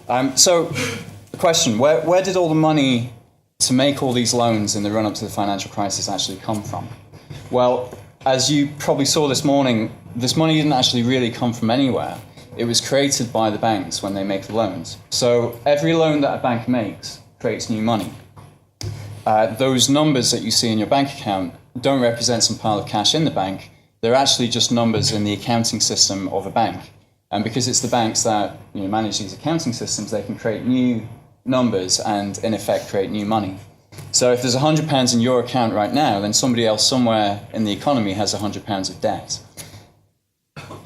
So the question, where did all the money to make all these loans in the run-up to the financial crisis actually come from? Well, as you probably saw this morning, this money didn't actually really come from anywhere. It was created by the banks when they make the loans. So every loan that a bank makes creates new money. Those numbers that you see in your bank account don't represent some pile of cash in the bank. They're actually just numbers in the accounting system of a bank. And because it's the banks that manage these accounting systems, they can create new numbers and, in effect, create new money. So if there's £100 in your account right now, then somebody else somewhere in the economy has £100 of debt.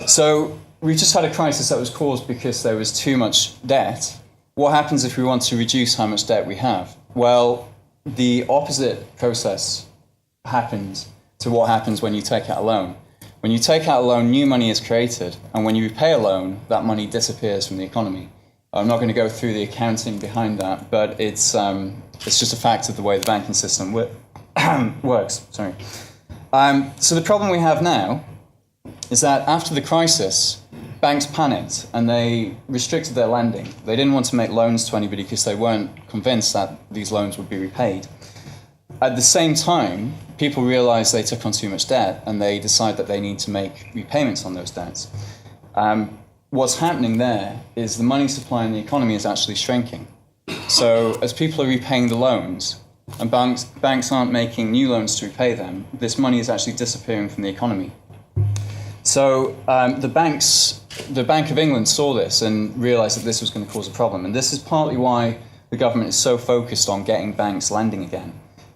So we've just had a crisis that was caused because there was too much debt. What happens if we want to reduce how much debt we have? Well, the opposite process happens to what happens when you take out a loan. When you take out a loan, new money is created, and when you repay a loan, that money disappears from the economy. I'm not going to go through the accounting behind that, but it's just a fact of the way the banking system works. Sorry. So the problem we have now is that after the crisis, banks panicked and they restricted their lending. They didn't want to make loans to anybody because they weren't convinced that these loans would be repaid. At the same time, people realized they took on too much debt and they decide that they need to make repayments on those debts. What's happening there is the money supply in the economy is actually shrinking. So as people are repaying the loans and banks aren't making new loans to repay them, this money is actually disappearing from the economy. So the Bank of England saw this and realized that this was going to cause a problem. And this is partly why the government is so focused on getting banks lending again.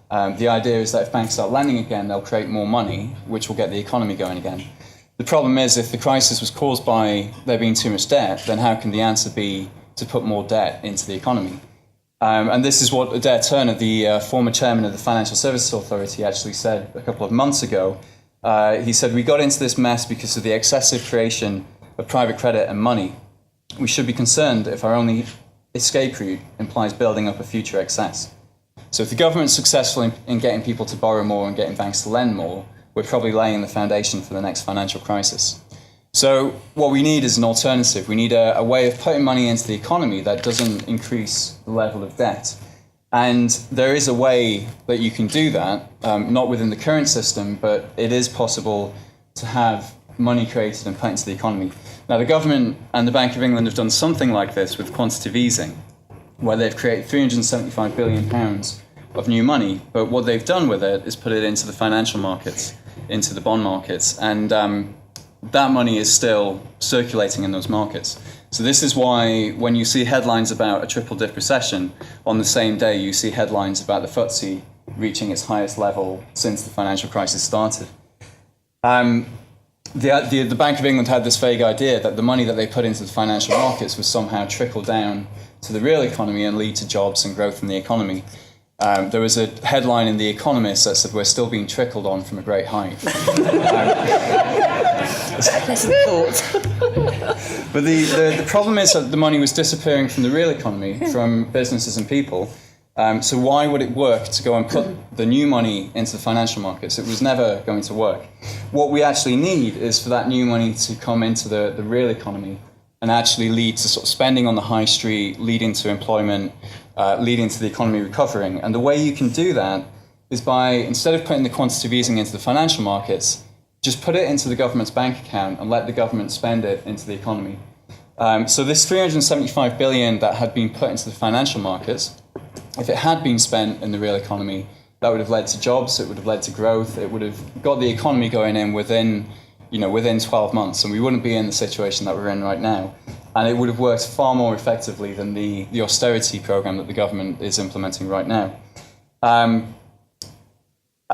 The idea is that if banks start lending again, they'll create more money, which will get the economy going again. The problem is, if the crisis was caused by there being too much debt, then how can the answer be to put more debt into the economy? And this is what Adair Turner, the former chairman of the Financial Services Authority, actually said a couple of months ago. He said, "We got into this mess because of the excessive creation of private credit and money. We should be concerned if our only escape route implies building up a future excess." So if the government's successful in getting people to borrow more and getting banks to lend more, we're probably laying the foundation for the next financial crisis. So what we need is an alternative. We need a way of putting money into the economy that doesn't increase the level of debt. And there is a way that you can do that, not within the current system, but it is possible to have money created and put into the economy. Now, the government and the Bank of England have done something like this with quantitative easing, where they've created £375 billion of new money, but what they've done with it is put it into the financial markets, into the bond markets, and that money is still circulating in those markets. So this is why when you see headlines about a triple-dip recession, on the same day you see headlines about the FTSE reaching its highest level since the financial crisis started. The Bank of England had this vague idea that the money that they put into the financial markets would somehow trickle down to the real economy and lead to jobs and growth in the economy. There was a headline in The Economist that said, "We're still being trickled on from a great height." Pleasant thought. But the problem is that the money was disappearing from the real economy, from businesses and people. So why would it work to go and put the new money into the financial markets? It was never going to work. What we actually need is for that new money to come into the real economy and actually lead to sort of spending on the high street, leading to employment, leading to the economy recovering. And the way you can do that is by, instead of putting the quantitative easing into the financial markets, just put it into the government's bank account and let the government spend it into the economy. So this $375 billion that had been put into the financial markets, if it had been spent in the real economy, that would have led to jobs, it would have led to growth, it would have got the economy going in within 12 months, and we wouldn't be in the situation that we're in right now. And it would have worked far more effectively than the austerity program that the government is implementing right now.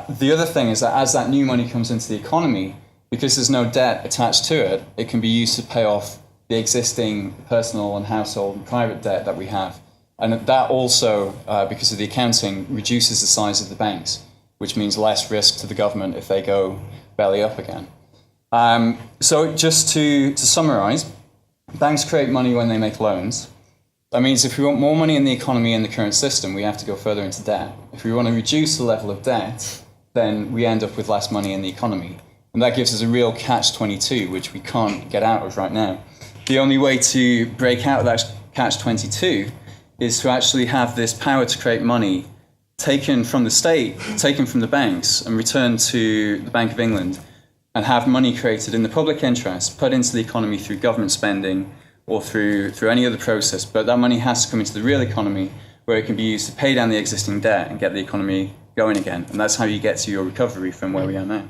The other thing is that as that new money comes into the economy, because there's no debt attached to it, it can be used to pay off the existing personal and household and private debt that we have. And that also, because of the accounting, reduces the size of the banks, which means less risk to the government if they go belly up again. So just to summarise, banks create money when they make loans. That means if we want more money in the economy in the current system, we have to go further into debt. If we want to reduce the level of debt, then we end up with less money in the economy. And that gives us a real catch-22, which we can't get out of right now. The only way to break out of that catch-22 is to actually have this power to create money taken from the state, taken from the banks, and returned to the Bank of England, and have money created in the public interest, put into the economy through government spending or through any other process. But that money has to come into the real economy, where it can be used to pay down the existing debt and get the economy going again. And that's how you get to your recovery from where we are now.